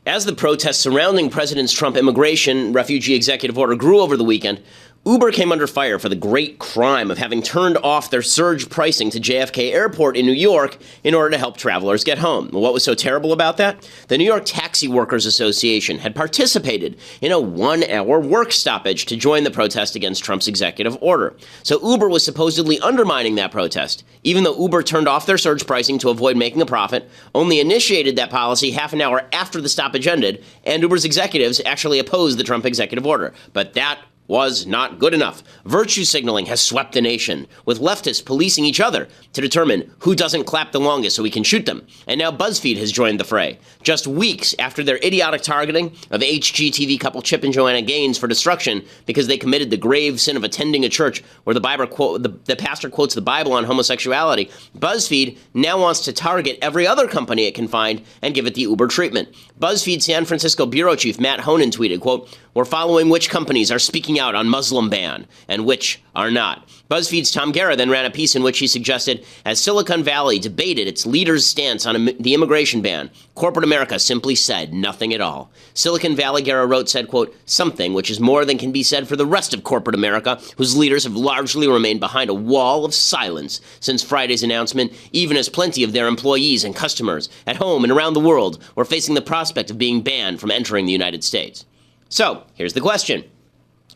As the protests surrounding President Trump's immigration refugee executive order grew over the weekend, Uber came under fire for the great crime of having turned off their surge pricing to JFK Airport in New York in order to help travelers get home. What was so terrible about that? The New York Taxi Workers Association had participated in a 1-hour work stoppage to join the protest against Trump's executive order. So Uber was supposedly undermining that protest. Even though Uber turned off their surge pricing to avoid making a profit, only initiated that policy half an hour after the stoppage ended, and Uber's executives actually opposed the Trump executive order. But that was not good enough. Virtue signaling has swept the nation, with leftists policing each other to determine who doesn't clap the longest so we can shoot them. And now BuzzFeed has joined the fray. Just weeks after their idiotic targeting of HGTV couple Chip and Joanna Gaines for destruction because they committed the grave sin of attending a church where the pastor quotes the Bible on homosexuality, BuzzFeed now wants to target every other company it can find and give it the Uber treatment. BuzzFeed San Francisco bureau chief Matt Honan tweeted, quote, "We're following which companies are speaking out on Muslim ban and which are not." BuzzFeed's Tom Guerra then ran a piece in which he suggested, as Silicon Valley debated its leaders' stance on the immigration ban, corporate America simply said nothing at all. Silicon Valley, Guerra wrote, said, quote, "something which is more than can be said for the rest of corporate America, whose leaders have largely remained behind a wall of silence since Friday's announcement, even as plenty of their employees and customers at home and around the world were facing the prospect of being banned from entering the United States." So, here's the question.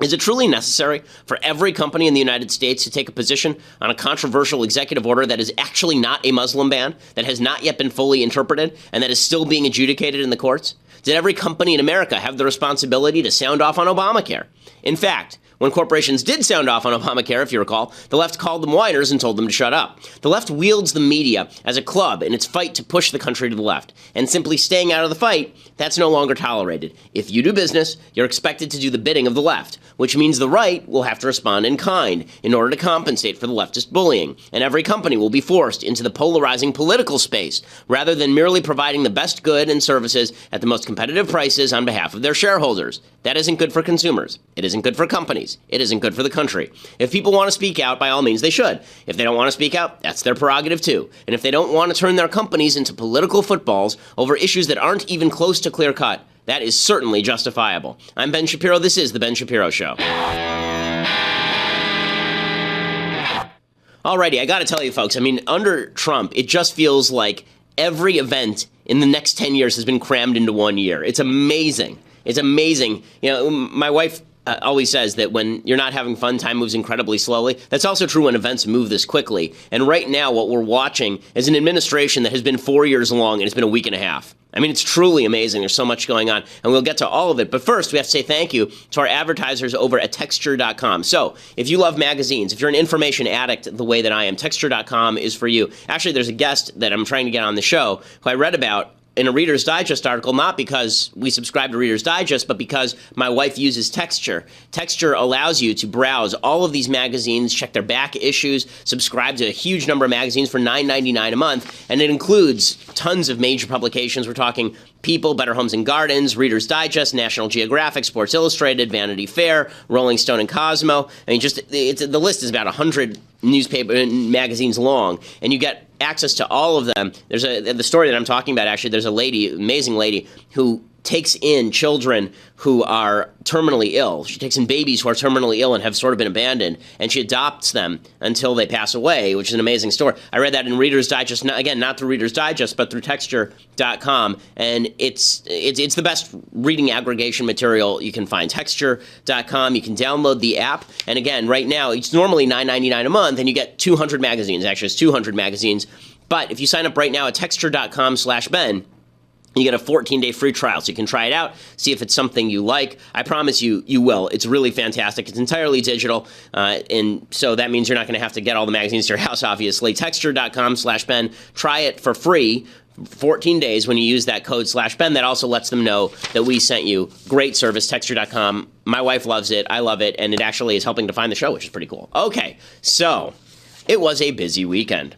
Is it truly necessary for every company in the United States to take a position on a controversial executive order that is actually not a Muslim ban, that has not yet been fully interpreted, and that is still being adjudicated in the courts? Did every company in America have the responsibility to sound off on Obamacare? In fact, when corporations did sound off on Obamacare, if you recall, the left called them whiners and told them to shut up. The left wields the media as a club in its fight to push the country to the left. And simply staying out of the fight, that's no longer tolerated. If you do business, you're expected to do the bidding of the left, which means the right will have to respond in kind in order to compensate for the leftist bullying. And every company will be forced into the polarizing political space, rather than merely providing the best good and services at the most competitive prices on behalf of their shareholders. That isn't good for consumers. It isn't good for companies. It isn't good for the country. If people want to speak out, by all means, they should. If they don't want to speak out, that's their prerogative too. And if they don't want to turn their companies into political footballs over issues that aren't even close to clear-cut, that is certainly justifiable. I'm Ben Shapiro. This is The Ben Shapiro Show. Alrighty, I got to tell you, folks, I mean, under Trump, it just feels like every event in the next 10 years has been crammed into 1 year. It's amazing. It's amazing. You know, my wife always says that when you're not having fun, time moves incredibly slowly. That's also true when events move this quickly. And right now, what we're watching is an administration that has been 4 years long, and it's been a week and a half. I mean, it's truly amazing. There's so much going on, and we'll get to all of it. But first, we have to say thank you to our advertisers over at Texture.com. So if you love magazines, if you're an information addict the way that I am, Texture.com is for you. Actually, there's a guest that I'm trying to get on the show who I read about in a Reader's Digest article, not because we subscribe to Reader's Digest, but because my wife uses Texture. Texture allows you to browse all of these magazines, check their back issues, subscribe to a huge number of magazines for $9.99 a month, and it includes tons of major publications. We're talking People, Better Homes and Gardens, Reader's Digest, National Geographic, Sports Illustrated, Vanity Fair, Rolling Stone and Cosmo. I mean, just the list is about 100 newspaper and magazines long, and you get access to all of them. There's the story that I'm talking about, actually, there's a lady, amazing lady, who takes in children who are terminally ill. She takes in babies who are terminally ill and have sort of been abandoned, and she adopts them until they pass away, which is an amazing story. I read that in Reader's Digest, again, not through Reader's Digest, but through Texture.com, and it's the best reading aggregation material you can find. Texture.com, you can download the app, and again, right now, it's normally $9.99 a month, and you get 200 magazines. Actually, it's 200 magazines, but if you sign up right now at Texture.com/Ben, you get a 14-day free trial, so you can try it out, see if it's something you like. I promise you, you will. It's really fantastic. It's entirely digital, and so that means you're not going to have to get all the magazines to your house, obviously. Texture.com/Ben. Try it for free, 14 days when you use that code /Ben. That also lets them know that we sent you. Great service, Texture.com. My wife loves it. I love it, and it actually is helping to find the show, which is pretty cool. Okay, so it was a busy weekend.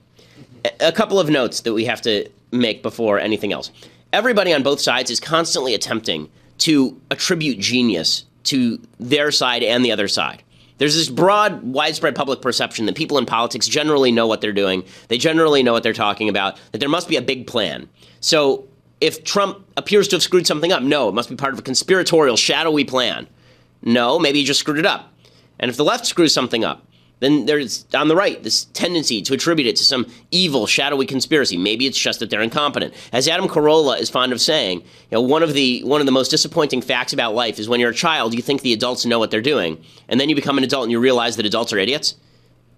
A couple of notes that we have to make before anything else. Everybody on both sides is constantly attempting to attribute genius to their side and the other side. There's this broad, widespread public perception that people in politics generally know what they're doing, they generally know what they're talking about, that there must be a big plan. So if Trump appears to have screwed something up, no, it must be part of a conspiratorial, shadowy plan. No, maybe he just screwed it up. And if the left screws something up, then there's, on the right, this tendency to attribute it to some evil, shadowy conspiracy. Maybe it's just that they're incompetent. As Adam Carolla is fond of saying, one of the most disappointing facts about life is when you're a child, you think the adults know what they're doing, and then you become an adult and you realize that adults are idiots.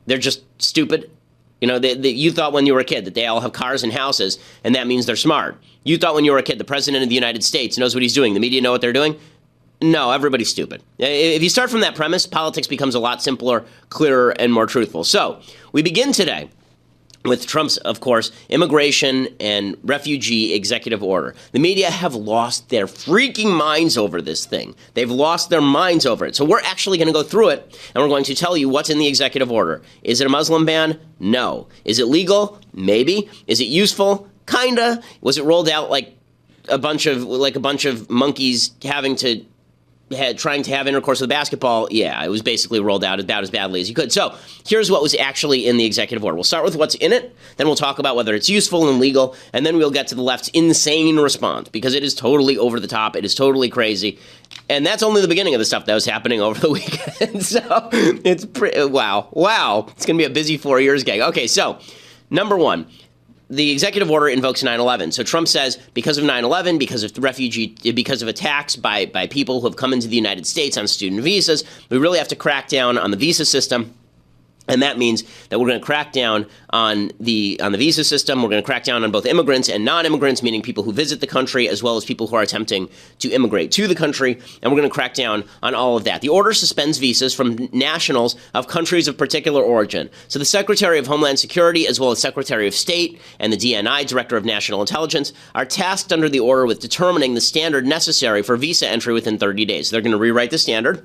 They're just stupid. You thought when you were a kid that they all have cars and houses, and that means they're smart. You thought when you were a kid the president of the United States knows what he's doing. The media know what they're doing. No, everybody's stupid. If you start from that premise, politics becomes a lot simpler, clearer, and more truthful. So we begin today with Trump's, of course, immigration and refugee executive order. The media have lost their freaking minds over this thing. They've lost their minds over it. So we're actually going to go through it, and we're going to tell you what's in the executive order. Is it a Muslim ban? No. Is it legal? Maybe. Is it useful? Kinda. Was it rolled out like a bunch of monkeys trying to have intercourse with basketball? Yeah, it was basically rolled out about as badly as you could. So here's what was actually in the executive order. We'll start with what's in it, then we'll talk about whether it's useful and legal, and then we'll get to the left's insane response, because it is totally over the top, it is totally crazy, and that's only the beginning of the stuff that was happening over the weekend. So it's wow, it's going to be a busy 4 years, gang. Okay, so number one, the executive order invokes 9/11. So Trump says because of 9/11, because of attacks by people who have come into the United States on student visas, we really have to crack down on the visa system. And that means that we're going to crack down on the visa system. We're going to crack down on both immigrants and non-immigrants, meaning people who visit the country, as well as people who are attempting to immigrate to the country. And we're going to crack down on all of that. The order suspends visas from nationals of countries of particular origin. So the Secretary of Homeland Security, as well as Secretary of State and the DNI, Director of National Intelligence, are tasked under the order with determining the standard necessary for visa entry within 30 days. So they're going to rewrite the standard.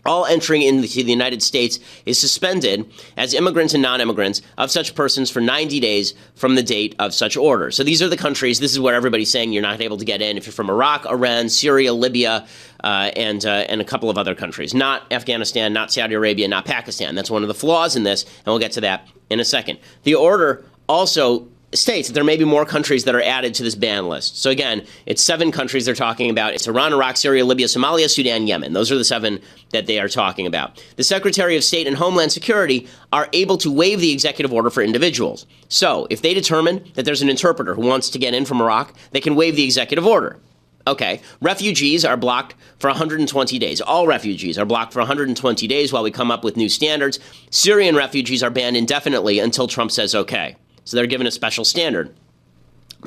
All entry into the United States is suspended as immigrants and non-immigrants of such persons for 90 days from the date of such order. So these are the countries. This is where everybody's saying you're not able to get in if you're from Iraq, Iran, Syria, Libya, and a couple of other countries. Not Afghanistan, not Saudi Arabia, not Pakistan. That's one of the flaws in this, and we'll get to that in a second. The order also states that there may be more countries that are added to this ban list. So again, it's 7 countries they're talking about. It's Iran, Iraq, Syria, Libya, Somalia, Sudan, Yemen. Those are the 7 that they are talking about. The Secretary of State and Homeland Security are able to waive the executive order for individuals. So if they determine that there's an interpreter who wants to get in from Iraq, they can waive the executive order. Okay, refugees are blocked for 120 days. All refugees are blocked for 120 days while we come up with new standards. Syrian refugees are banned indefinitely until Trump says okay. So they're given a special standard.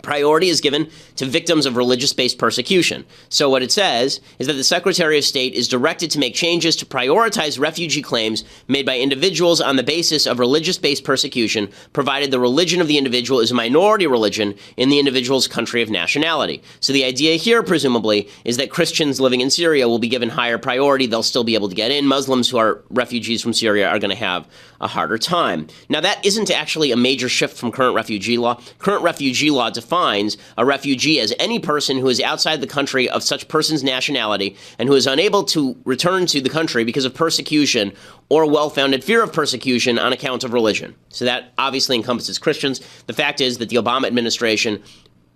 Priority is given to victims of religious-based persecution. So what it says is that the Secretary of State is directed to make changes to prioritize refugee claims made by individuals on the basis of religious-based persecution, provided the religion of the individual is a minority religion in the individual's country of nationality. So the idea here, presumably, is that Christians living in Syria will be given higher priority. They'll still be able to get in. Muslims who are refugees from Syria are going to have a harder time. Now, that isn't actually a major shift from current refugee law. Current refugee law defines a refugee as any person who is outside the country of such person's nationality and who is unable to return to the country because of persecution or well-founded fear of persecution on account of religion. So that obviously encompasses Christians. The fact is that the Obama administration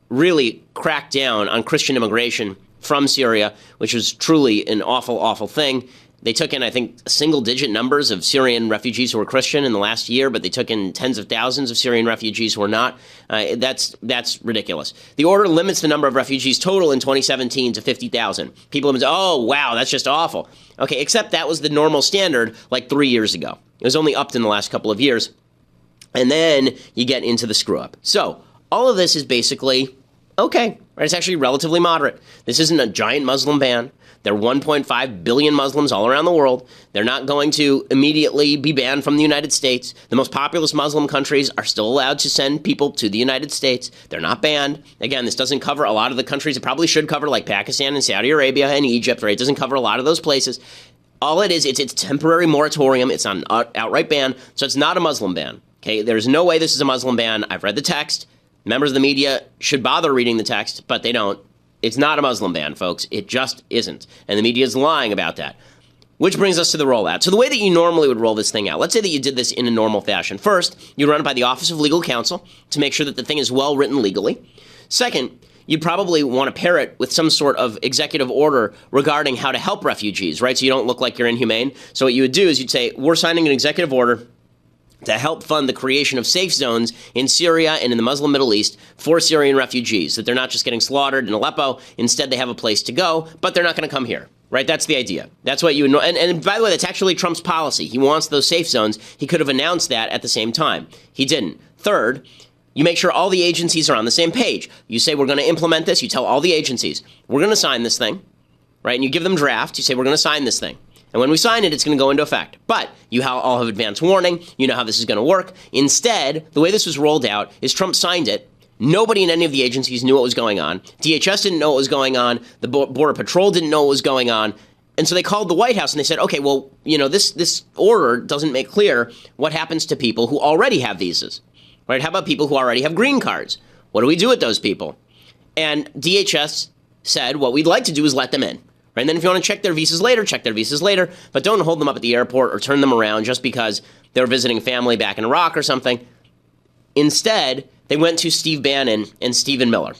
really cracked down on Christian immigration from Syria, which was truly an awful, awful thing. They took in, I think, single-digit numbers of Syrian refugees who were Christian in the last year, but they took in tens of thousands of Syrian refugees who were not. That's ridiculous. The order limits the number of refugees total in 2017 to 50,000. People have been saying, oh, wow, that's just awful. Okay, except that was the normal standard like 3 years ago. It was only upped in the last couple of years. And then you get into the screw-up. So all of this is basically okay. Right? It's actually relatively moderate. This isn't a giant Muslim ban. There are 1.5 billion Muslims all around the world. They're not going to immediately be banned from the United States. The most populous Muslim countries are still allowed to send people to the United States. They're not banned. Again, this doesn't cover a lot of the countries it probably should cover, like Pakistan and Saudi Arabia and Egypt, right? It doesn't cover a lot of those places. All it is, it's a temporary moratorium. It's not an outright ban, so it's not a Muslim ban. Okay, there's no way this is a Muslim ban. I've read the text. Members of the media should bother reading the text, but they don't. It's not a Muslim ban, folks. It just isn't. And the media is lying about that. Which brings us to the rollout. So the way that you normally would roll this thing out, let's say that you did this in a normal fashion. First, you run it by the Office of Legal Counsel to make sure that the thing is well written legally. Second, you'd probably want to pair it with some sort of executive order regarding how to help refugees, right? So you don't look like you're inhumane. So what you would do is you'd say, we're signing an executive order to help fund the creation of safe zones in Syria and in the Muslim Middle East for Syrian refugees, that they're not just getting slaughtered in Aleppo. Instead, they have a place to go, but they're not going to come here. Right? That's the idea. That's what you know. And by the way, that's actually Trump's policy. He wants those safe zones. He could have announced that at the same time. He didn't. Third, you make sure all the agencies are on the same page. You say, we're going to implement this. You tell all the agencies, we're going to sign this thing, right? And you give them drafts. You say, we're going to sign this thing. And when we sign it, it's going to go into effect. But you all have advance warning. You know how this is going to work. Instead, the way this was rolled out is Trump signed it. Nobody in any of the agencies knew what was going on. DHS didn't know what was going on. The Border Patrol didn't know what was going on. And so they called the White House and they said, okay, well, you know, this order doesn't make clear what happens to people who already have visas, right? How about people who already have green cards? What do we do with those people? And DHS said, what we'd like to do is let them in. Right? And then if you want to check their visas later, but don't hold them up at the airport or turn them around just because they're visiting family back in Iraq or something. Instead, they went to Steve Bannon and Stephen Miller.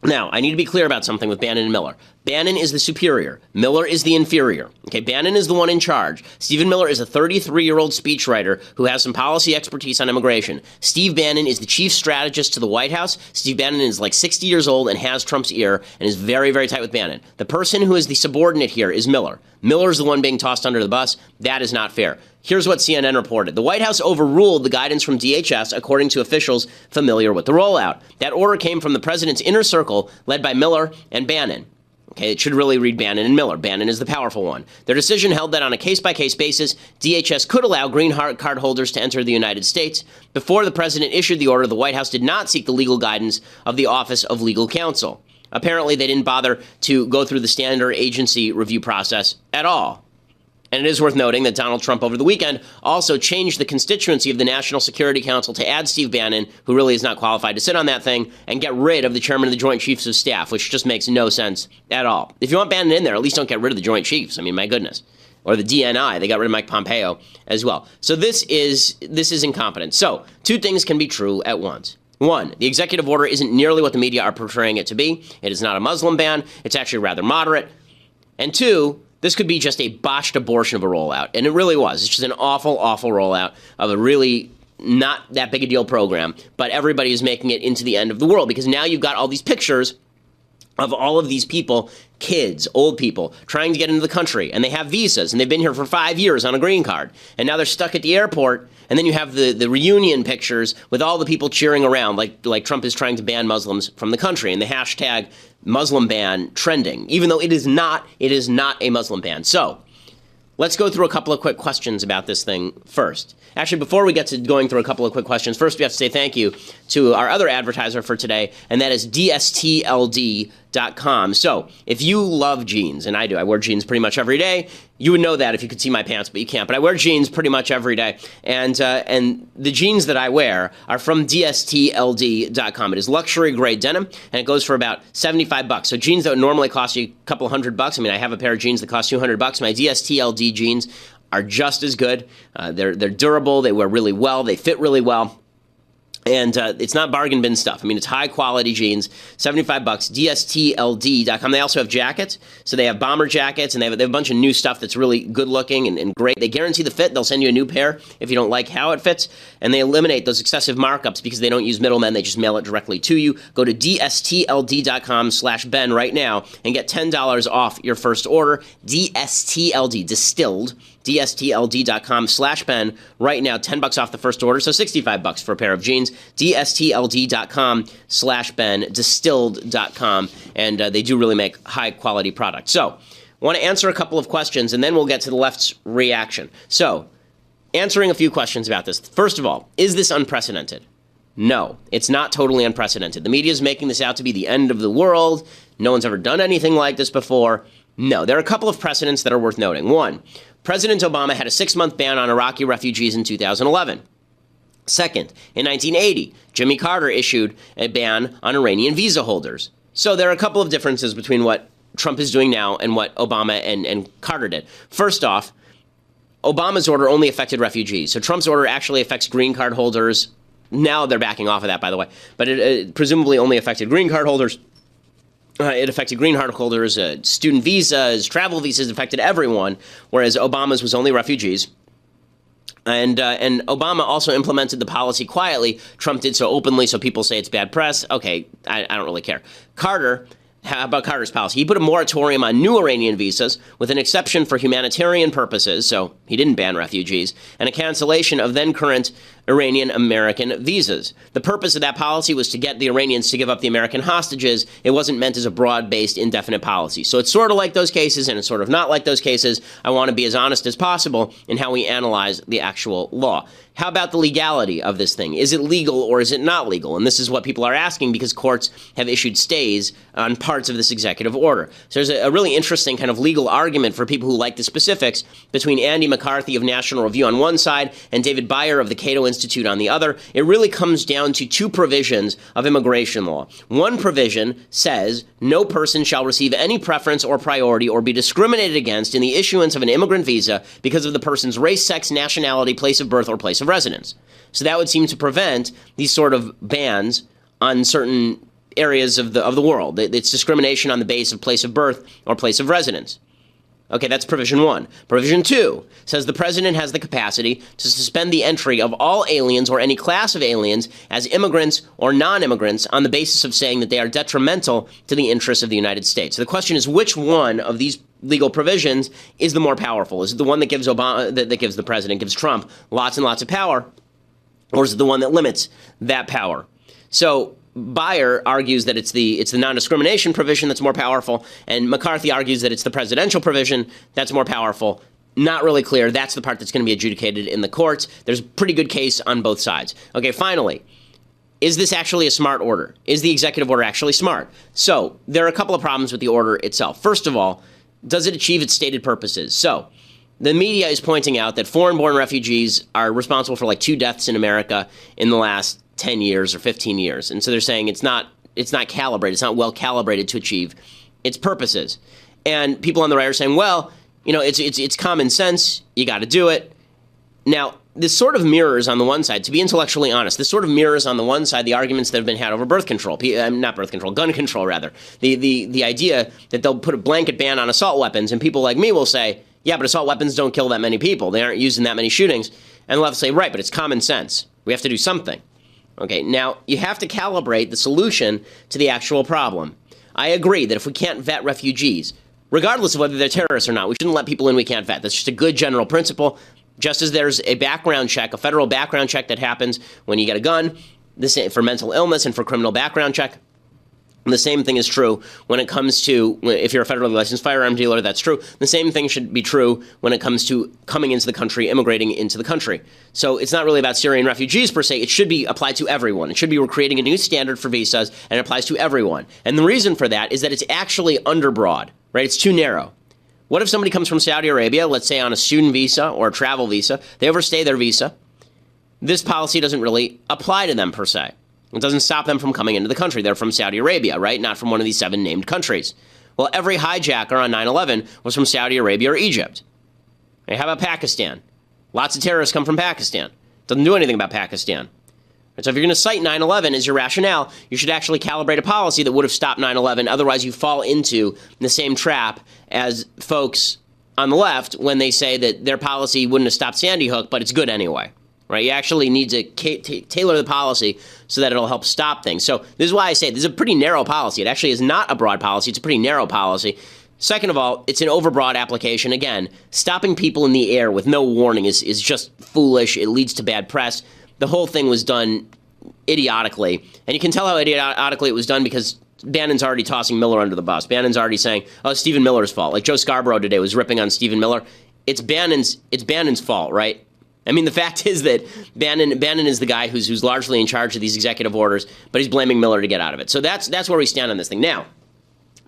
Now, I need to be clear about something with Bannon and Miller. Bannon is the superior. Miller is the inferior. Okay, Bannon is the one in charge. Stephen Miller is a 33-year-old speechwriter who has some policy expertise on immigration. Steve Bannon is the chief strategist to the White House. Steve Bannon is like 60 years old and has Trump's ear and is very, very tight with Bannon. The person who is the subordinate here is Miller. Miller is the one being tossed under the bus. That is not fair. Here's what CNN reported. The White House overruled the guidance from DHS, according to officials familiar with the rollout. That order came from the president's inner circle, led by Miller and Bannon. Okay, it should really read Bannon and Miller. Bannon is the powerful one. Their decision held that on a case-by-case basis, DHS could allow green card holders to enter the United States. Before the president issued the order, the White House did not seek the legal guidance of the Office of Legal Counsel. Apparently, they didn't bother to go through the standard agency review process at all. And it is worth noting that Donald Trump over the weekend also changed the constituency of the National Security Council to add Steve Bannon, who really is not qualified to sit on that thing, and get rid of the chairman of the Joint Chiefs of Staff, which just makes no sense at all. If you want Bannon in there, at least don't get rid of the Joint Chiefs. I mean, my goodness. Or the DNI. They got rid of Mike Pompeo as well. So this is incompetent. So two things can be true at once. One, the executive order isn't nearly what the media are portraying it to be. It is not a Muslim ban. It's actually rather moderate. And two, this could be just a botched abortion of a rollout. And it really was. It's just an awful, awful rollout of a really not that big a deal program. But everybody is making it into the end of the world because now you've got all these pictures of all of these people, kids, old people, trying to get into the country. And they have visas. And they've been here for 5 years on a green card. And now they're stuck at the airport. And then you have the reunion pictures with all the people cheering around like Trump is trying to ban Muslims from the country. And the hashtag Muslim ban trending, even though it is not a Muslim ban. So let's go through a couple of quick questions about this thing first. Actually, before we get to going through a couple of quick questions, first we have to say thank you to our other advertiser for today, and that is DSTLD.com. So if you love jeans, and I do, I wear jeans pretty much every day. You would know that if you could see my pants, but you can't. But I wear jeans pretty much every day. And the jeans that I wear are from DSTLD.com. It is luxury grade denim, and it goes for about $75. So jeans that would normally cost you a couple $100. I mean, I have a pair of jeans that cost $200. My DSTLD jeans are just as good. They're durable. They wear really well. They fit really well. And it's not bargain bin stuff. I mean, it's high-quality jeans, $75, DSTLD.com. They also have jackets. So they have bomber jackets, and they have a bunch of new stuff that's really good-looking and great. They guarantee the fit. They'll send you a new pair if you don't like how it fits. And they eliminate those excessive markups because they don't use middlemen. They just mail it directly to you. Go to DSTLD.com/Ben right now and get $10 off your first order. DSTLD, distilled. DSTLD.com/Ben right now, $10 off the first order, so $65 for a pair of jeans. DSTLD.com/Ben, distilled.com, and they do really make high quality products. So, I want to answer a couple of questions, and then we'll get to the left's reaction. So, answering a few questions about this. First of all, is this unprecedented? No, it's not totally unprecedented. The media is making this out to be the end of the world. No one's ever done anything like this before. No, there are a couple of precedents that are worth noting. One, President Obama had a 6-month ban on Iraqi refugees in 2011. Second, in 1980, Jimmy Carter issued a ban on Iranian visa holders. So there are a couple of differences between what Trump is doing now and what Obama and Carter did. First off, Obama's order only affected refugees. So Trump's order actually affects green card holders. Now they're backing off of that, by the way. But it presumably only affected green card holders. It affected green card holders, student visas, travel visas, affected everyone, whereas Obama's was only refugees. And Obama also implemented the policy quietly. Trump did so openly, so people say it's bad press. Okay, I don't really care. Carter, how about Carter's policy? He put a moratorium on new Iranian visas with an exception for humanitarian purposes, so he didn't ban refugees, and a cancellation of then current Iranian American visas. The purpose of that policy was to get the Iranians to give up the American hostages. It wasn't meant as a broad-based, indefinite policy. So it's sort of like those cases, and it's sort of not like those cases. I want to be as honest as possible in how we analyze the actual law. How about the legality of this thing? Is it legal or is it not legal? And this is what people are asking because courts have issued stays on parts of this executive order. So there's a really interesting kind of legal argument for people who like the specifics between Andy McCarthy of National Review on one side and David Beyer of the Cato Institute on the other. It really comes down to two provisions of immigration law. One provision says no person shall receive any preference or priority or be discriminated against in the issuance of an immigrant visa because of the person's race, sex, nationality, place of birth, or place of residence. So that would seem to prevent these sort of bans on certain areas of the world. It's discrimination on the basis of place of birth or place of residence. Okay, that's provision one. Provision two says the president has the capacity to suspend the entry of all aliens or any class of aliens as immigrants or non-immigrants on the basis of saying that they are detrimental to the interests of the United States. So the question is, which one of these legal provisions is the more powerful? Is it the one that gives Obama, that gives the president, gives Trump lots and lots of power, or is it the one that limits that power? So Beyer argues that it's the non-discrimination provision that's more powerful, and McCarthy argues that it's the presidential provision that's more powerful. Not really clear. That's the part that's going to be adjudicated in the courts. There's a pretty good case on both sides. Okay, finally, is this actually a smart order? Is the executive order actually smart? So there are a couple of problems with the order itself. First of all, does it achieve its stated purposes? So the media is pointing out that foreign-born refugees are responsible for like 2 deaths in America in the last 10 years or 15 years. And so they're saying it's not calibrated, it's not well calibrated to achieve its purposes. And people on the right are saying, well, you know, it's common sense, you got to do it. Now, this sort of mirrors on the one side, to be intellectually honest, this sort of mirrors on the one side the arguments that have been had over gun control rather. The idea that they'll put a blanket ban on assault weapons, and people like me will say, yeah, but assault weapons don't kill that many people. They aren't used in that many shootings. And they'll have to say, right, but it's common sense. We have to do something. Okay, now you have to calibrate the solution to the actual problem. I agree that if we can't vet refugees, regardless of whether they're terrorists or not, we shouldn't let people in we can't vet. That's just a good general principle. Just as there's a background check, a federal background check that happens when you get a gun, the same for mental illness and for criminal background check. And the same thing is true when it comes to, if you're a federally licensed firearm dealer, that's true. The same thing should be true when it comes to coming into the country, immigrating into the country. So it's not really about Syrian refugees per se. It should be applied to everyone. It should be we're creating a new standard for visas, and it applies to everyone. And the reason for that is that it's actually underbroad, right? It's too narrow. What if somebody comes from Saudi Arabia, let's say on a student visa or a travel visa, they overstay their visa? This policy doesn't really apply to them per se. It doesn't stop them from coming into the country. They're from Saudi Arabia, right? Not from one of these 7 named countries. Well, every hijacker on 9/11 was from Saudi Arabia or Egypt. Hey, how about Pakistan? Lots of terrorists come from Pakistan. Doesn't do anything about Pakistan. So if you're going to cite 9/11 as your rationale, you should actually calibrate a policy that would have stopped 9/11. Otherwise, you fall into the same trap as folks on the left when they say that their policy wouldn't have stopped Sandy Hook, but it's good anyway. Right? You actually need to tailor the policy so that it'll help stop things. So this is why I say this is a pretty narrow policy. It actually is not a broad policy. It's a pretty narrow policy. Second of all, it's an overbroad application. Again, stopping people in the air with no warning is just foolish. It leads to bad press. The whole thing was done idiotically. And you can tell how idiotically it was done because Bannon's already tossing Miller under the bus. Bannon's already saying, oh, it's Stephen Miller's fault. Like Joe Scarborough today was ripping on Stephen Miller. It's Bannon's fault, right? I mean, the fact is that Bannon is the guy who's largely in charge of these executive orders, but he's blaming Miller to get out of it. So that's where we stand on this thing. Now,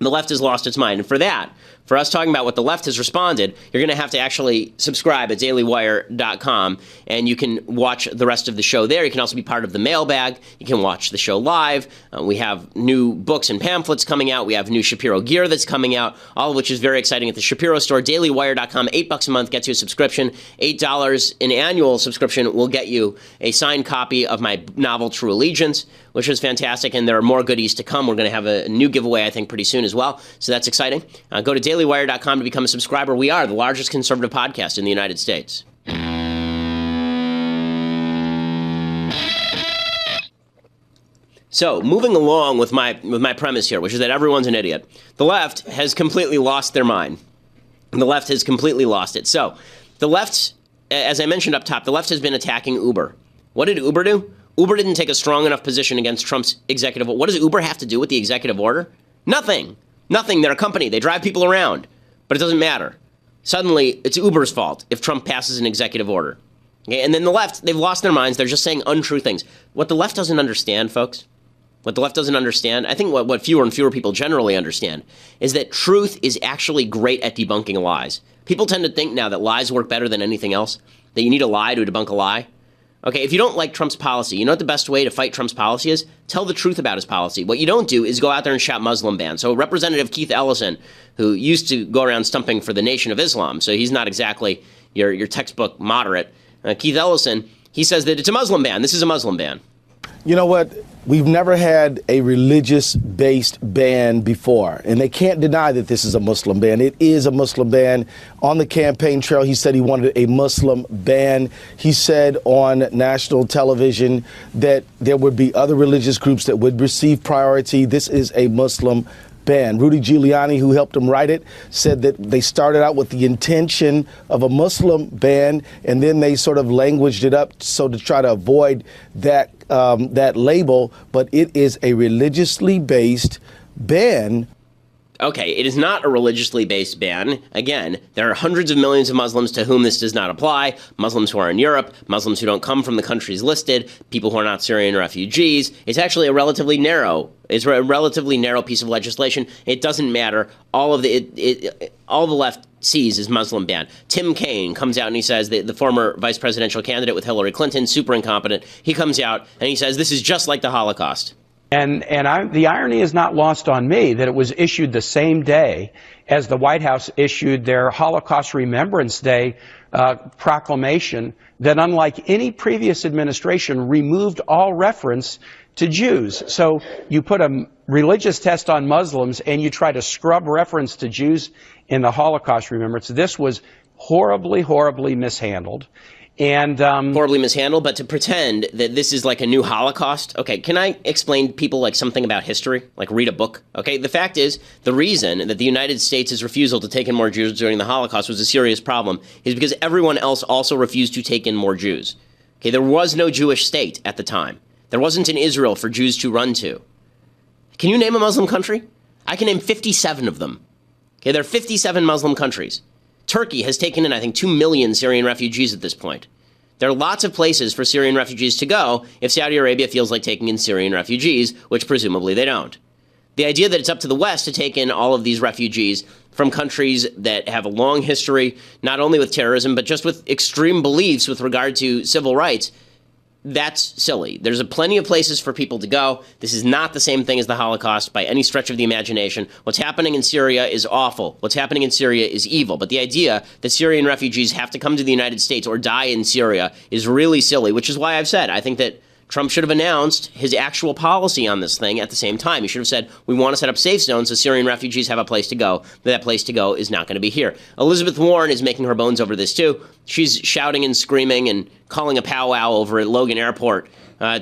The left has lost its mind. And for that, for us talking about what the left has responded, you're going to have to actually subscribe at dailywire.com, and you can watch the rest of the show there. You can also be part of the mailbag. You can watch the show live. We have new books and pamphlets coming out. We have new Shapiro gear that's coming out, all of which is very exciting at the Shapiro store. dailywire.com, $8 a month gets you a subscription. $8 an annual subscription will get you a signed copy of my novel True Allegiance, which is fantastic, and there are more goodies to come. We're going to have a new giveaway, I think, pretty soon as well, so that's exciting. Go to dailywire.com to become a subscriber. We are the largest conservative podcast in the United States. So, moving along with my premise here, which is that everyone's an idiot, the left has completely lost their mind. The left has completely lost it. So, the left, as I mentioned up top, the left has been attacking Uber. What did Uber do? Uber didn't take a strong enough position against Trump's executive order. What does Uber have to do with the executive order? Nothing. Nothing. They're a company. They drive people around. But it doesn't matter. Suddenly, it's Uber's fault if Trump passes an executive order. Okay? And then the left, they've lost their minds. They're just saying untrue things. What the left doesn't understand, folks, what the left doesn't understand, I think what fewer and fewer people generally understand, is that truth is actually great at debunking lies. People tend to think now that lies work better than anything else, that you need a lie to debunk a lie. Okay, if you don't like Trump's policy, you know what the best way to fight Trump's policy is? Tell the truth about his policy. What you don't do is go out there and shout Muslim ban. So Representative Keith Ellison, who used to go around stumping for the Nation of Islam, so he's not exactly your textbook moderate, Keith Ellison, he says that it's a Muslim ban. This is a Muslim ban. You know what? We've never had a religious-based ban before, and they can't deny that this is a Muslim ban. It is a Muslim ban. On the campaign trail, he said he wanted a Muslim ban. He said on national television that there would be other religious groups that would receive priority. This is a Muslim ban. Rudy Giuliani, who helped him write it, said that they started out with the intention of a Muslim ban, and then they sort of languaged it up so to try to avoid that label, but it is a religiously based ban. Okay, it is not a religiously based ban. Again, there are hundreds of millions of Muslims to whom this does not apply. Muslims who are in Europe, Muslims who don't come from the countries listed, people who are not Syrian refugees. It's actually a relatively narrow piece of legislation. It doesn't matter. All the left sees is Muslim ban. Tim Kaine comes out and he says, the former vice presidential candidate with Hillary Clinton, super incompetent, he comes out and he says, this is just like the Holocaust. And the irony is not lost on me that it was issued the same day as the White House issued their Holocaust Remembrance Day proclamation that, unlike any previous administration, removed all reference to Jews. So you put a religious test on Muslims and you try to scrub reference to Jews in the Holocaust Remembrance. This was horribly, horribly mishandled. And horribly mishandled, but to pretend that this is like a new Holocaust. Okay, can I explain to people like something about history? Like read a book? Okay, the fact is, the reason that the United States' refusal to take in more Jews during the Holocaust was a serious problem is because everyone else also refused to take in more Jews. Okay, there was no Jewish state at the time. There wasn't an Israel for Jews to run to. Can you name a Muslim country? I can name 57 of them. Okay, there are 57 Muslim countries. Turkey has taken in, I think, 2 million Syrian refugees at this point. There are lots of places for Syrian refugees to go if Saudi Arabia feels like taking in Syrian refugees, which presumably they don't. The idea that it's up to the West to take in all of these refugees from countries that have a long history, not only with terrorism, but just with extreme beliefs with regard to civil rights, that's silly. There's plenty of places for people to go. This is not the same thing as the Holocaust by any stretch of the imagination. What's happening in Syria is awful. What's happening in Syria is evil. But the idea that Syrian refugees have to come to the United States or die in Syria is really silly, which is why I've said I think that Trump should have announced his actual policy on this thing at the same time. He should have said, we want to set up safe zones so Syrian refugees have a place to go. But that place to go is not going to be here. Elizabeth Warren is making her bones over this, too. She's shouting and screaming and calling a powwow over at Logan Airport.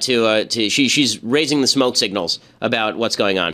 She's raising the smoke signals about what's going on.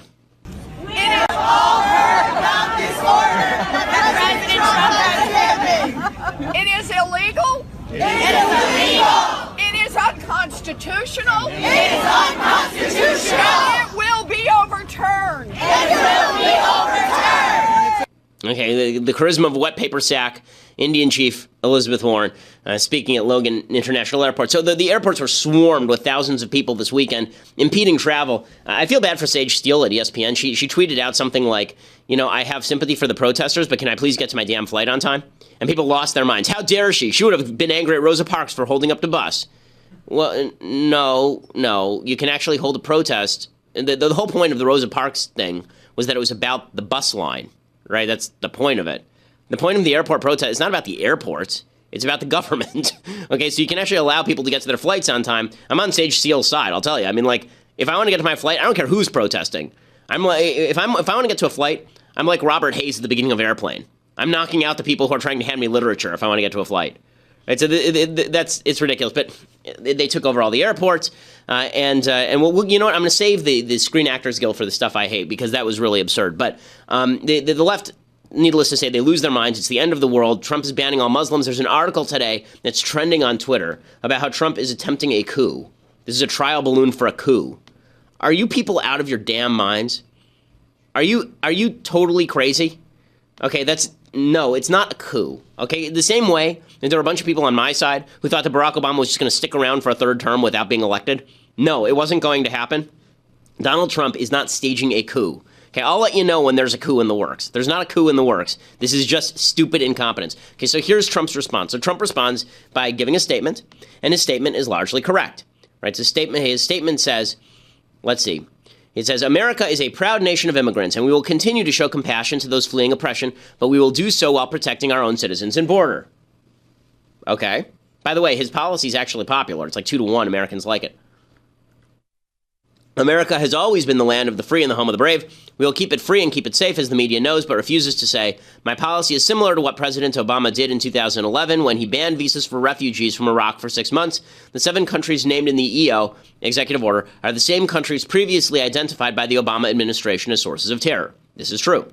We have all heard about this order that President Trump has given. It is illegal. It is illegal. It is unconstitutional. It is unconstitutional. It will be overturned. It will be overturned. Okay, the charisma of a wet paper sack Indian Chief Elizabeth Warren, speaking at Logan International Airport. So the airports were swarmed with thousands of people this weekend, impeding travel. I feel bad for Sage Steele at ESPN. She tweeted out something like, I have sympathy for the protesters, but can I please get to my damn flight on time? And people lost their minds. How dare she? She would have been angry at Rosa Parks for holding up the bus. Well, no. You can actually hold a protest. The whole point of the Rosa Parks thing was that it was about the bus line, right? That's the point of it. The point of the airport protest is not about the airports. It's about the government. Okay, so you can actually allow people to get to their flights on time. I'm on Sage Steele's side, I'll tell you. I mean, like, if I want to get to my flight, I don't care who's protesting. I'm like, if I want to get to a flight, I'm like Robert Hayes at the beginning of Airplane. I'm knocking out the people who are trying to hand me literature if I want to get to a flight. Right, so it's ridiculous, but they took over all the airports, and well, you know what? I'm going to save the Screen Actors Guild for the stuff I hate because that was really absurd. But the left, needless to say, they lose their minds. It's the end of the world. Trump is banning all Muslims. There's an article today that's trending on Twitter about how Trump is attempting a coup. This is a trial balloon for a coup. Are you people out of your damn minds? Are you totally crazy? Okay, no, it's not a coup. Okay, the same way that there were a bunch of people on my side who thought that Barack Obama was just going to stick around for a third term without being elected. No, it wasn't going to happen. Donald Trump is not staging a coup. Okay, I'll let you know when there's a coup in the works. There's not a coup in the works. This is just stupid incompetence. Okay, so here's Trump's response. So Trump responds by giving a statement, and his statement is largely correct. Right? So his statement says, let's see. It says, America is a proud nation of immigrants, and we will continue to show compassion to those fleeing oppression, but we will do so while protecting our own citizens and border. Okay. By the way, his policy is actually popular. It's like 2-1. Americans like it. America has always been the land of the free and the home of the brave. We will keep it free and keep it safe, as the media knows, but refuses to say, my policy is similar to what President Obama did in 2011 when he banned visas for refugees from Iraq for 6 months. The 7 countries named in the EO, executive order, are the same countries previously identified by the Obama administration as sources of terror. This is true.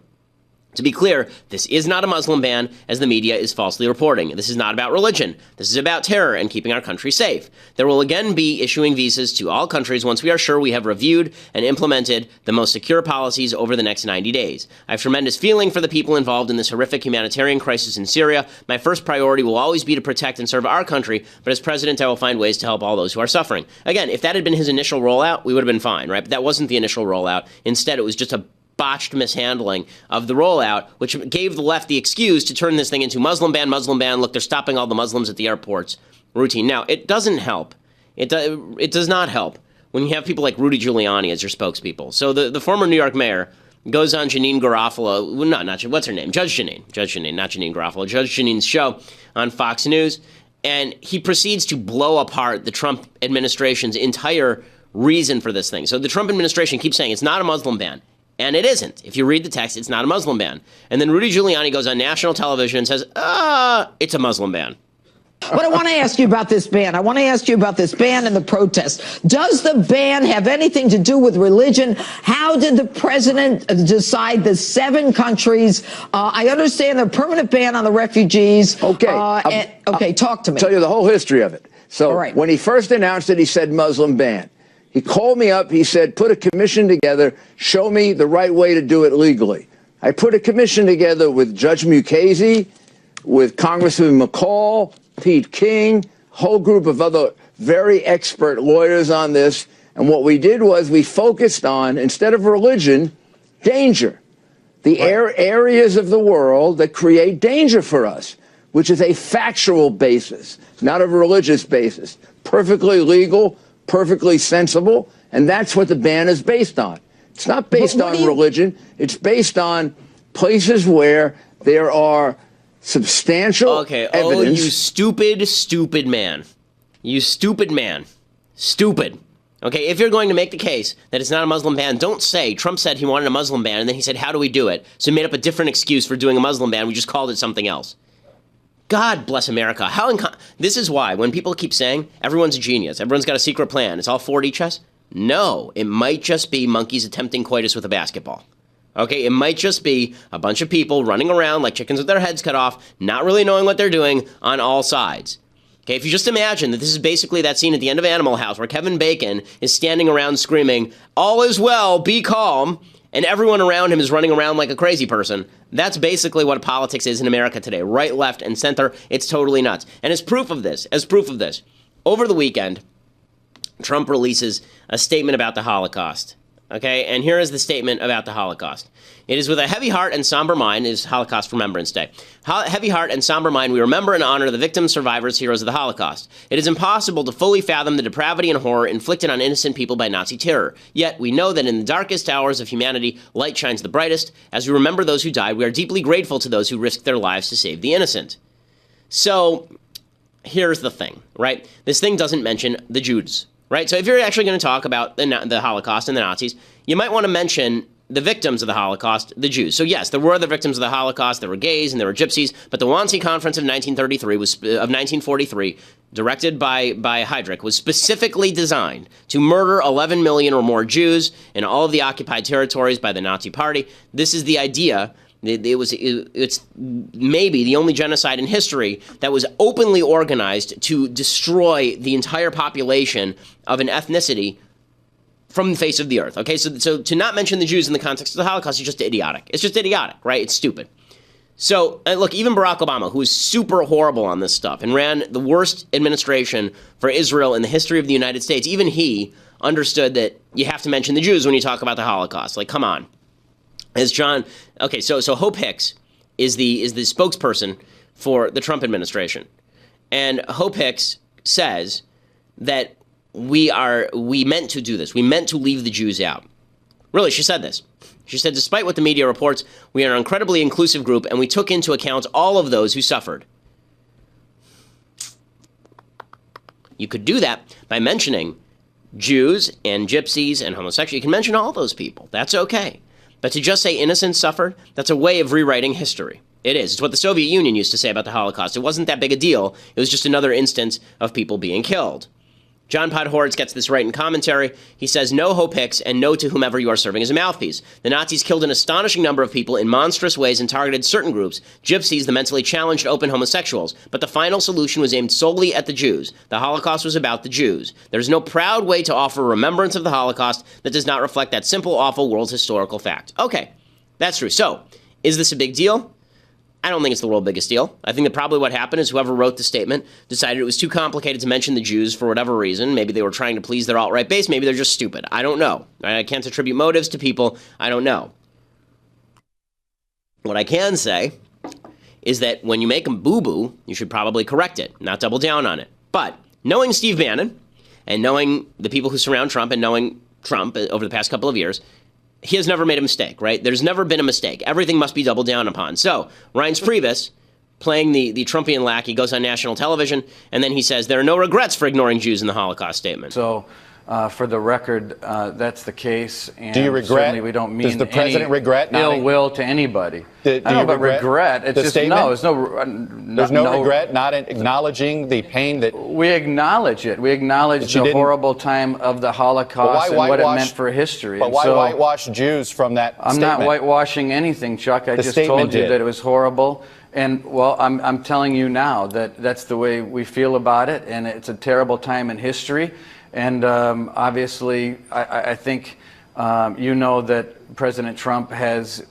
To be clear, this is not a Muslim ban, as the media is falsely reporting. This is not about religion. This is about terror and keeping our country safe. There will again be issuing visas to all countries once we are sure we have reviewed and implemented the most secure policies over the next 90 days. I have tremendous feeling for the people involved in this horrific humanitarian crisis in Syria. My first priority will always be to protect and serve our country, but as president, I will find ways to help all those who are suffering. Again, if that had been his initial rollout, we would have been fine, right? But that wasn't the initial rollout. Instead, it was just a botched mishandling of the rollout, which gave the left the excuse to turn this thing into Muslim ban. Look, they're stopping all the Muslims at the airports routine. Now, it doesn't help. It does not help when you have people like Rudy Giuliani as your spokespeople. So the former New York mayor goes on Janine Garofalo, not what's her name? Judge Janine, not Janine Garofalo, Judge Janine's show on Fox News, and he proceeds to blow apart the Trump administration's entire reason for this thing. So the Trump administration keeps saying it's not a Muslim ban. And it isn't. If you read the text, it's not a Muslim ban. And then Rudy Giuliani goes on national television and says, it's a Muslim ban. But I want to ask you about this ban. I want to ask you about this ban and the protest. Does the ban have anything to do with religion? How did the president decide the 7 countries? I understand the permanent ban on the refugees. Okay. Talk to me. I'll tell you the whole history of it. So when he first announced it, he said Muslim ban. He called me up. He said, put a commission together. Show me the right way to do it legally. I put a commission together with Judge Mukasey, with Congressman McCall, Pete King, a whole group of other very expert lawyers on this. And what we did was we focused on, instead of religion, danger. The areas of the world that create danger for us, which is a factual basis, not a religious basis. Perfectly legal, perfectly sensible, and that's what the ban is based on. It's not based on religion. It's based on places where there are substantial evidence. Oh, you stupid man. You stupid man. Stupid. Okay, if you're going to make the case that it's not a Muslim ban, don't say Trump said he wanted a Muslim ban, and then he said, how do we do it? So he made up a different excuse for doing a Muslim ban. We just called it something else. God bless America. This is why when people keep saying everyone's a genius, everyone's got a secret plan, it's all 4D chess. No, it might just be monkeys attempting coitus with a basketball. Okay, it might just be a bunch of people running around like chickens with their heads cut off, not really knowing what they're doing on all sides. Okay, if you just imagine that this is basically that scene at the end of Animal House where Kevin Bacon is standing around screaming, all is well, be calm, and everyone around him is running around like a crazy person. That's basically what politics is in America today. Right, left, and center. It's totally nuts. And as proof of this, over the weekend, Trump releases a statement about the Holocaust. Okay, and here is the statement about the Holocaust. It is with a heavy heart and somber mind, is Holocaust Remembrance Day. Heavy heart and somber mind, we remember and honor the victims, survivors, heroes of the Holocaust. It is impossible to fully fathom the depravity and horror inflicted on innocent people by Nazi terror. Yet, we know that in the darkest hours of humanity, light shines the brightest. As we remember those who died, we are deeply grateful to those who risked their lives to save the innocent. So, here's the thing, right? This thing doesn't mention the Jews, right? So if you're actually going to talk about the Holocaust and the Nazis, you might want to mention the victims of the Holocaust, the Jews. So yes, there were the victims of the Holocaust. There were gays and there were gypsies. But the Wannsee Conference of 1943, directed by Heydrich, was specifically designed to murder 11 million or more Jews in all of the occupied territories by the Nazi Party. This is the idea. It's maybe the only genocide in history that was openly organized to destroy the entire population of an ethnicity from the face of the earth. Okay, so to not mention the Jews in the context of the Holocaust is just idiotic. It's just idiotic, right? It's stupid. So, look, even Barack Obama, who is super horrible on this stuff and ran the worst administration for Israel in the history of the United States, even he understood that you have to mention the Jews when you talk about the Holocaust. Like, come on. So Hope Hicks is the spokesperson for the Trump administration. And Hope Hicks says that we meant to do this. We meant to leave the Jews out. Really, she said this. She said, despite what the media reports, we are an incredibly inclusive group, and we took into account all of those who suffered. You could do that by mentioning Jews and gypsies and homosexuals. You can mention all those people. That's okay. But to just say innocents suffered, that's a way of rewriting history. It is. It's what the Soviet Union used to say about the Holocaust. It wasn't that big a deal. It was just another instance of people being killed. John Podhoretz gets this right in commentary. He says, no Hope Hicks and no to whomever you are serving as a mouthpiece. The Nazis killed an astonishing number of people in monstrous ways and targeted certain groups, gypsies, the mentally challenged, open homosexuals. But the final solution was aimed solely at the Jews. The Holocaust was about the Jews. There is no proud way to offer remembrance of the Holocaust that does not reflect that simple, awful world's historical fact. Okay, that's true. So, is this a big deal? I don't think it's the world's biggest deal. I think that probably what happened is whoever wrote the statement decided it was too complicated to mention the Jews for whatever reason. Maybe they were trying to please their alt-right base. Maybe they're just stupid. I don't know. I can't attribute motives to people. I don't know. What I can say is that when you make a boo-boo, you should probably correct it, not double down on it. But knowing Steve Bannon and knowing the people who surround Trump and knowing Trump over the past couple of years, he has never made a mistake, right? There's never been a mistake. Everything must be doubled down upon. So Reince Priebus, playing the Trumpian lackey, goes on national television, and then he says there are no regrets for ignoring Jews in the Holocaust statement. So for the record, that's the case. And do you regret? Certainly we don't mean does the president regret ill will to anybody. Do I don't know about regret. It's just statement? no. There's no regret. Not acknowledging the pain that we acknowledge it. We acknowledge the horrible time of the Holocaust and what it meant for history. But why whitewash Jews from that I'm statement? not whitewashing anything, Chuck. I just told you that it was horrible. And, well, I'm telling you now that that's the way we feel about it, and it's a terrible time in history. And obviously, I think you know that President Trump has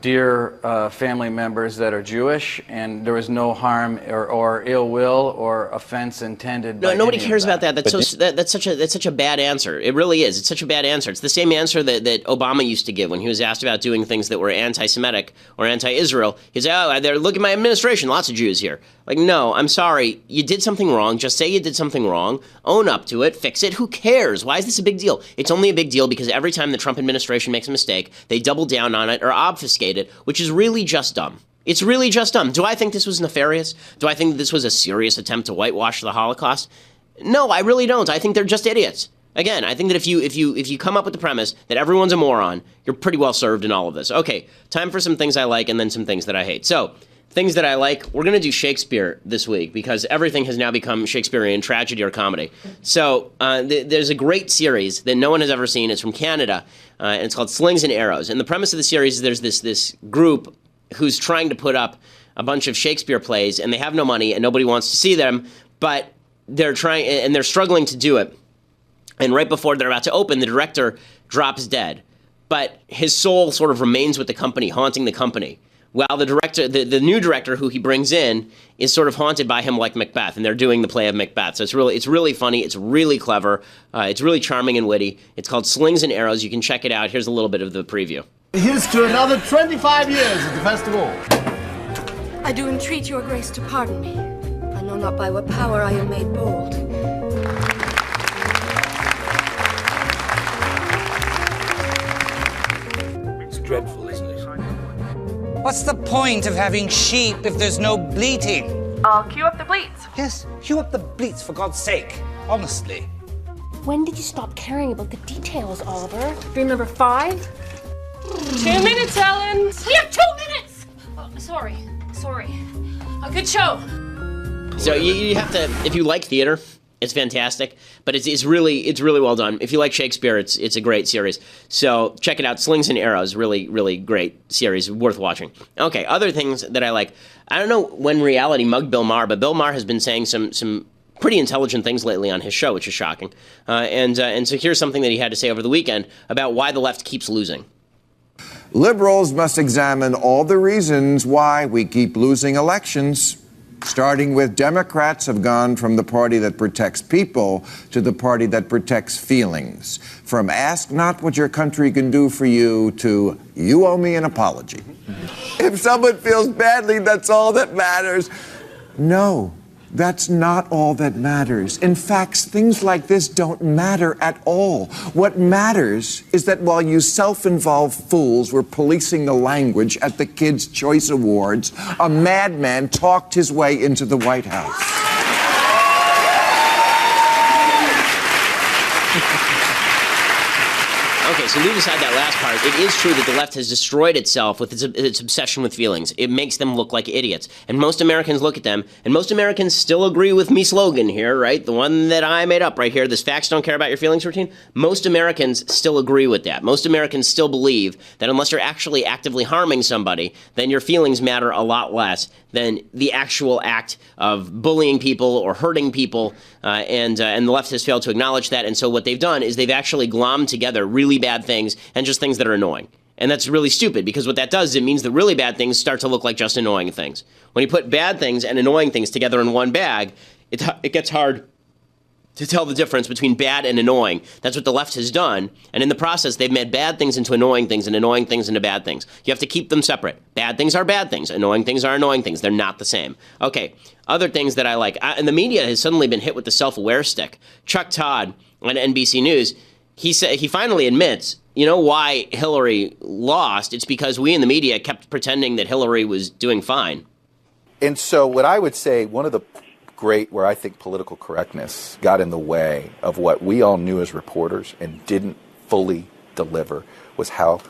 dear family members that are Jewish, and there was no harm or ill will or offense intended. No, nobody cares about that. That's such a bad answer. It really is. It's such a bad answer. It's the same answer that Obama used to give when he was asked about doing things that were anti-Semitic or anti-Israel. He'd say, "Oh, look at my administration. Lots of Jews here." Like, no, I'm sorry. You did something wrong. Just say you did something wrong. Own up to it. Fix it. Who cares? Why is this a big deal? It's only a big deal because every time the Trump administration makes a mistake, they double down on it or obfuscate it, which is really just dumb. It's really just dumb. Do I think this was nefarious? Do I think that this was a serious attempt to whitewash the Holocaust? No, I really don't. I think they're just idiots. Again, I think that if you come up with the premise that everyone's a moron, you're pretty well served in all of this. Okay, time for some things I like and then some things that I hate. So, things that I like, we're going to do Shakespeare this week because everything has now become Shakespearean tragedy or comedy. So there's a great series that no one has ever seen. It's from Canada, and it's called Slings and Arrows. And the premise of the series is there's this group who's trying to put up a bunch of Shakespeare plays, and they have no money, and nobody wants to see them, but they're trying, and they're struggling to do it. And right before they're about to open, the director drops dead. but his soul sort of remains with the company, haunting the company. While the director, the new director who he brings in, is sort of haunted by him like Macbeth, and they're doing the play of Macbeth. So it's really funny. It's really clever. It's really charming and witty. It's called Slings and Arrows. You can check it out. Here's a little bit of the preview. Here's to another 25 years at the festival. I do entreat your grace to pardon me. I know not by what power I am made bold. It's dreadful, isn't it? What's the point of having sheep if there's no bleating? I'll cue up the bleats. Yes, cue up the bleats, for God's sake. Honestly. When did you stop caring about the details, Oliver? Dream number 5? 2 minutes, Ellen. We have 2 minutes! Oh, sorry. A good show. So you have to, if you like theater, it's fantastic, but it's really well done. If you like Shakespeare, it's a great series. So check it out, Slings and Arrows, really great series, worth watching. Okay, other things that I like. I don't know when reality mugged Bill Maher, but Bill Maher has been saying some pretty intelligent things lately on his show, which is shocking. And so here's something that he had to say over the weekend about why the left keeps losing. Liberals must examine all the reasons why we keep losing elections. Starting with Democrats have gone from the party that protects people to the party that protects feelings. From ask not what your country can do for you to you owe me an apology. If someone feels badly, that's all that matters. No, that's not all that matters. In fact, things like this don't matter at all. What matters is that while you self-involved fools were policing the language at the Kids' Choice Awards, a madman talked his way into the White House. Okay, so leave aside that last part. It is true that the left has destroyed itself with its obsession with feelings. It makes them look like idiots. And most Americans look at them, and most Americans still agree with me slogan here, right? The one that I made up right here, this facts don't care about your feelings routine. Most Americans still agree with that. Most Americans still believe that unless you're actually actively harming somebody, then your feelings matter a lot less than the actual act of bullying people or hurting people. And the left has failed to acknowledge that. And so what they've done is they've actually glommed together really bad things and just things that are annoying. And that's really stupid, because what that does is it means that really bad things start to look like just annoying things. When you put bad things and annoying things together in one bag, it gets hard to tell the difference between bad and annoying. That's what the left has done. And in the process, they've made bad things into annoying things and annoying things into bad things. You have to keep them separate. Bad things are bad things. Annoying things are annoying things. They're not the same. Okay, other things that I like. And the media has suddenly been hit with the self-aware stick. Chuck Todd on NBC News, he finally admits, you know why Hillary lost? It's because we in the media kept pretending that Hillary was doing fine. And so what I would say, one of the where I think political correctness got in the way of what we all knew as reporters and didn't fully deliver was how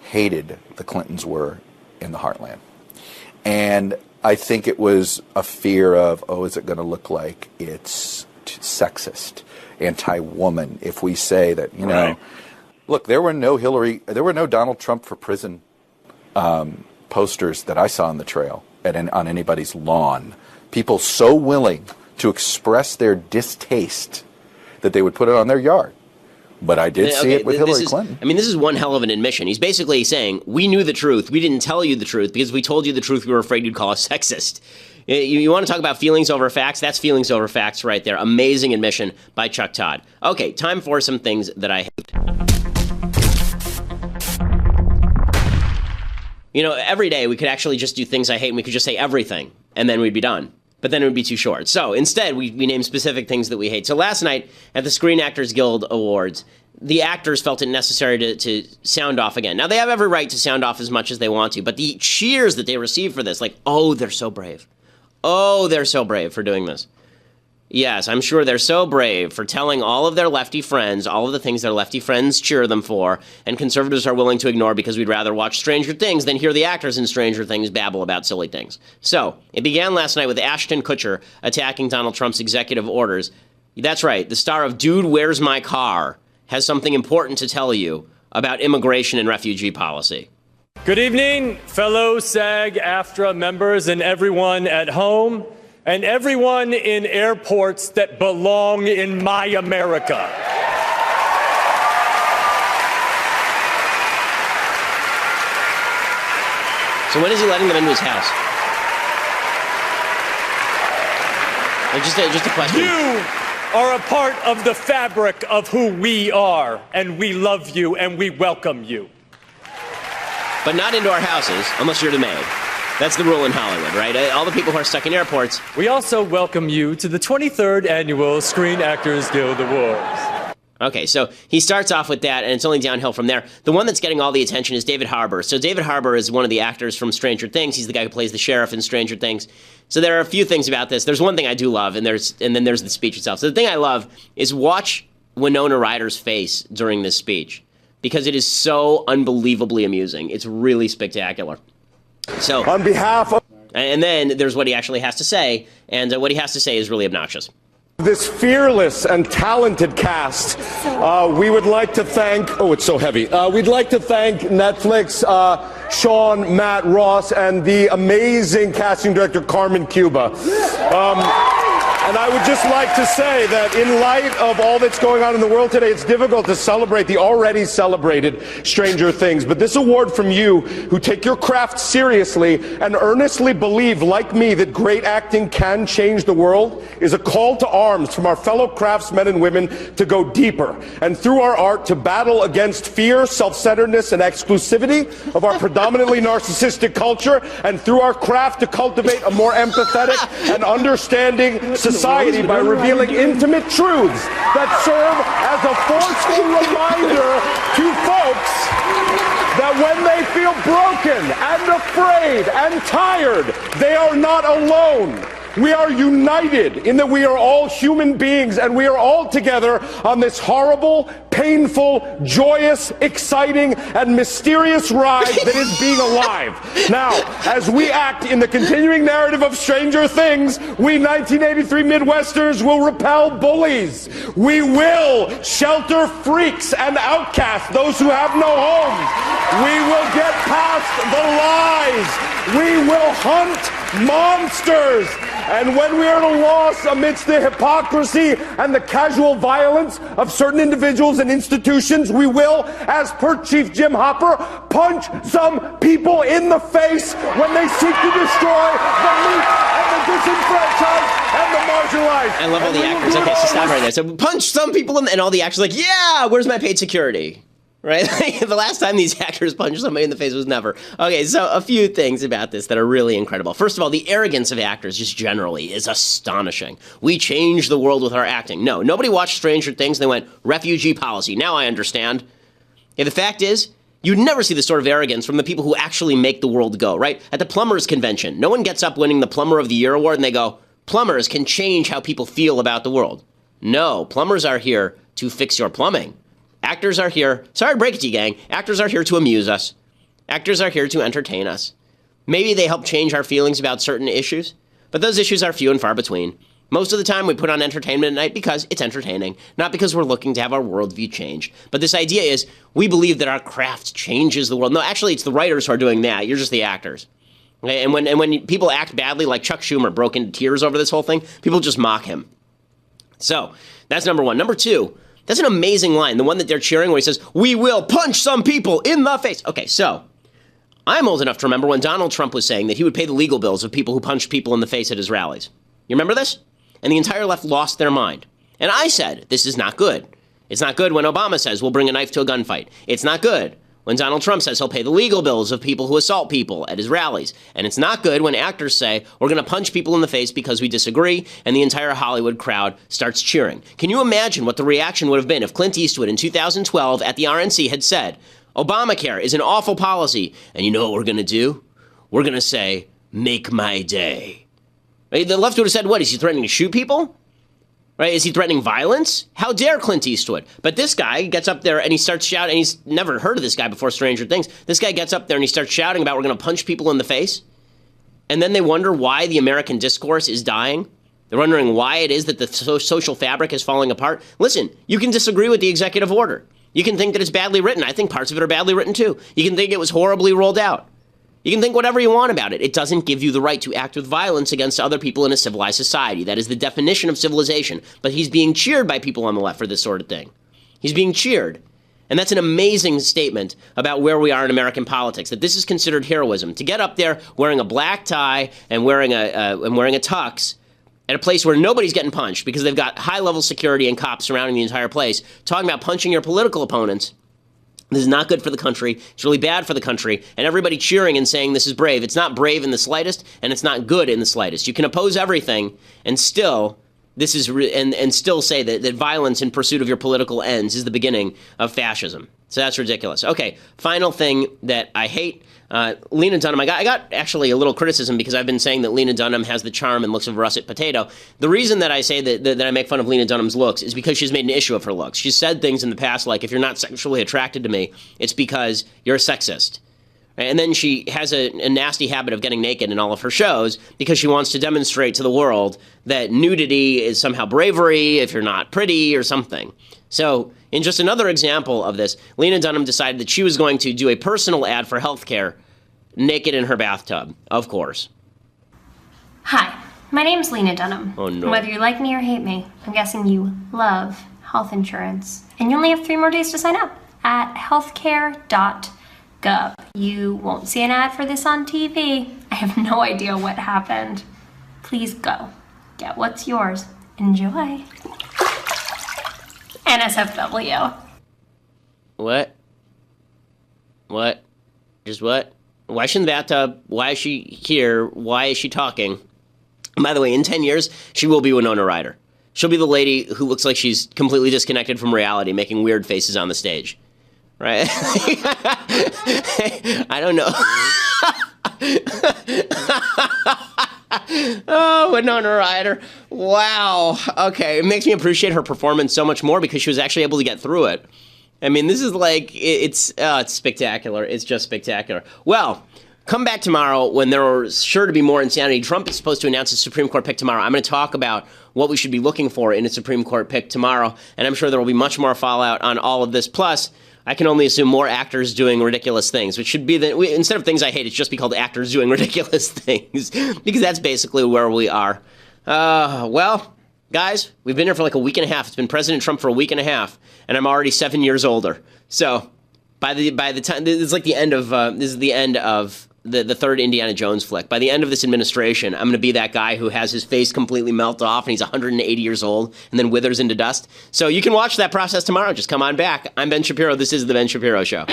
hated the Clintons were in the heartland. And I think it was a fear of, is it going to look like it's sexist, anti-woman, if we say that, Right. Look, there were no Donald Trump for prison posters that I saw on the trail on anybody's lawn. People so willing to express their distaste that they would put it on their yard. But I did see it with Hillary Clinton. I mean, this is one hell of an admission. He's basically saying, we knew the truth. We didn't tell you the truth because we told you the truth. We were afraid you'd call us sexist. You want to talk about feelings over facts? That's feelings over facts right there. Amazing admission by Chuck Todd. Okay, time for some things that I hate. Every day we could actually just do things I hate, and we could just say everything, and then we'd be done. But then it would be too short. So instead, we named specific things that we hate. So last night at the Screen Actors Guild Awards, the actors felt it necessary to sound off again. Now, they have every right to sound off as much as they want to, but the cheers that they received for this, like, oh, they're so brave. Oh, they're so brave for doing this. Yes, I'm sure they're so brave for telling all of their lefty friends all of the things their lefty friends cheer them for, and conservatives are willing to ignore because we'd rather watch Stranger Things than hear the actors in Stranger Things babble about silly things. So, it began last night with Ashton Kutcher attacking Donald Trump's executive orders. That's right, the star of Dude, Where's My Car has something important to tell you about immigration and refugee policy. Good evening, fellow SAG-AFTRA members and everyone at home. And everyone in airports that belong in my America. So when is he letting them into his house? Just a question. You are a part of the fabric of who we are, and we love you and we welcome you. But not into our houses, unless you're the maid. That's the rule in Hollywood, right? All the people who are stuck in airports. We also welcome you to the 23rd Annual Screen Actors Guild Awards. Okay, so he starts off with that, and it's only downhill from there. The one that's getting all the attention is David Harbour. So David Harbour is one of the actors from Stranger Things. He's the guy who plays the sheriff in Stranger Things. So there are a few things about this. There's one thing I do love, and then there's the speech itself. So the thing I love is watch Winona Ryder's face during this speech, because it is so unbelievably amusing. It's really spectacular. So on behalf of... And then there's what he actually has to say, and what he has to say is really obnoxious. This fearless and talented cast, we would like to thank, oh, it's so heavy. We'd like to thank Netflix, Sean, Matt, Ross, and the amazing casting director, Carmen Cuba. And I would just like to say that in light of all that's going on in the world today, it's difficult to celebrate the already celebrated Stranger Things. But this award from you, who take your craft seriously and earnestly believe, like me, that great acting can change the world, is a call to arms from our fellow craftsmen and women to go deeper, and through our art to battle against fear, self-centeredness, and exclusivity of our predominantly narcissistic culture, and through our craft to cultivate a more empathetic and understanding society by revealing intimate truths that serve as a forceful reminder to folks that when they feel broken and afraid and tired, they are not alone. We are united in that we are all human beings, and we are all together on this horrible, painful, joyous, exciting, and mysterious ride that is being alive. Now, as we act in the continuing narrative of Stranger Things, we 1983 Midwesterners will repel bullies. We will shelter freaks and outcasts, those who have no homes. We will get past the lies. We will hunt monsters. And when we are at a loss amidst the hypocrisy and the casual violence of certain individuals and institutions, we will, as per Chief Jim Hopper, punch some people in the face when they seek to destroy the weak and the disenfranchised and the marginalized. I love all the actors. Okay, so stop right there. So punch some people in, and all the actors are like, yeah, where's my paid security? Right? The last time these actors punched somebody in the face was never. Okay, so a few things about this that are really incredible. First of all, the arrogance of actors just generally is astonishing. We change the world with our acting. No, nobody watched Stranger Things and they went, refugee policy. Now I understand. Yeah, the fact is, you'd never see this sort of arrogance from the people who actually make the world go, right? At the Plumbers Convention, no one gets up winning the Plumber of the Year award and they go, plumbers can change how people feel about the world. No, plumbers are here to fix your plumbing. Actors are here, sorry to break it to you, gang, actors are here to amuse us. Actors are here to entertain us. Maybe they help change our feelings about certain issues, but those issues are few and far between. Most of the time we put on entertainment at night because it's entertaining, not because we're looking to have our worldview change. But this idea is, we believe that our craft changes the world. No, actually, it's the writers who are doing that. You're just the actors. Okay? And when people act badly, like Chuck Schumer broke into tears over this whole thing, people just mock him. So, that's number one. Number two, that's an amazing line, the one that they're cheering where he says, we will punch some people in the face. Okay, so I'm old enough to remember when Donald Trump was saying that he would pay the legal bills of people who punched people in the face at his rallies. You remember this? And the entire left lost their mind. And I said, this is not good. It's not good when Obama says we'll bring a knife to a gunfight. It's not good when Donald Trump says he'll pay the legal bills of people who assault people at his rallies. And it's not good when actors say we're going to punch people in the face because we disagree, and the entire Hollywood crowd starts cheering. Can you imagine what the reaction would have been if Clint Eastwood in 2012 at the RNC had said, Obamacare is an awful policy, and you know what we're going to do? We're going to say, make my day. Right? The left would have said, what, is he threatening to shoot people? Right? Is he threatening violence? How dare Clint Eastwood? But this guy gets up there and he starts shouting. He's never heard of this guy before Stranger Things. This guy gets up there and he starts shouting about we're going to punch people in the face. And then they wonder why the American discourse is dying. They're wondering why it is that the social fabric is falling apart. Listen, you can disagree with the executive order. You can think that it's badly written. I think parts of it are badly written too. You can think it was horribly rolled out. You can think whatever you want about it. It doesn't give you the right to act with violence against other people in a civilized society. That is the definition of civilization. But he's being cheered by people on the left for this sort of thing. He's being cheered. And that's an amazing statement about where we are in American politics, that this is considered heroism. To get up there wearing a black tie and wearing a tux at a place where nobody's getting punched because they've got high-level security and cops surrounding the entire place, talking about punching your political opponents. This is not good for the country. It's really bad for the country. And everybody cheering and saying this is brave. It's not brave in the slightest, and it's not good in the slightest. You can oppose everything and still still say that violence in pursuit of your political ends is the beginning of fascism. So that's ridiculous. Okay, final thing that I hate. Lena Dunham, I got actually a little criticism because I've been saying that Lena Dunham has the charm and looks of a russet potato. The reason that I say that I make fun of Lena Dunham's looks is because she's made an issue of her looks. She's said things in the past like, if you're not sexually attracted to me, it's because you're a sexist. And then she has a nasty habit of getting naked in all of her shows because she wants to demonstrate to the world that nudity is somehow bravery if you're not pretty or something. So, in just another example of this, Lena Dunham decided that she was going to do a personal ad for healthcare naked in her bathtub, of course. Hi, my name's Lena Dunham. Oh, no. Whether you like me or hate me, I'm guessing you love health insurance. And you only have 3 more days to sign up at healthcare.gov. You won't see an ad for this on TV. I have no idea what happened. Please go. Get what's yours. Enjoy. NSFW. What? Just what? Why shouldn't the bathtub? Why is she here? Why is she talking? And by the way, in 10 years, she will be Winona Ryder. She'll be the lady who looks like she's completely disconnected from reality, making weird faces on the stage. Right? I don't know. Oh, Winona Ryder. Wow. Okay, it makes me appreciate her performance so much more because she was actually able to get through it. I mean, this is like, it's spectacular. It's just spectacular. Well, come back tomorrow when there's sure to be more insanity. Trump is supposed to announce a Supreme Court pick tomorrow. I'm going to talk about what we should be looking for in a Supreme Court pick tomorrow, and I'm sure there will be much more fallout on all of this. Plus, I can only assume more actors doing ridiculous things, which should be instead of things I hate, it should just be called actors doing ridiculous things, because that's basically where we are. Well, guys, we've been here for like a week and a half. It's been President Trump for a week and a half, and I'm already 7 years older. So by the time this is like the end of the third Indiana Jones flick. By the end of this administration, I'm going to be that guy who has his face completely melt off and he's 180 years old and then withers into dust. So you can watch that process tomorrow. Just come on back. I'm Ben Shapiro. This is The Ben Shapiro Show.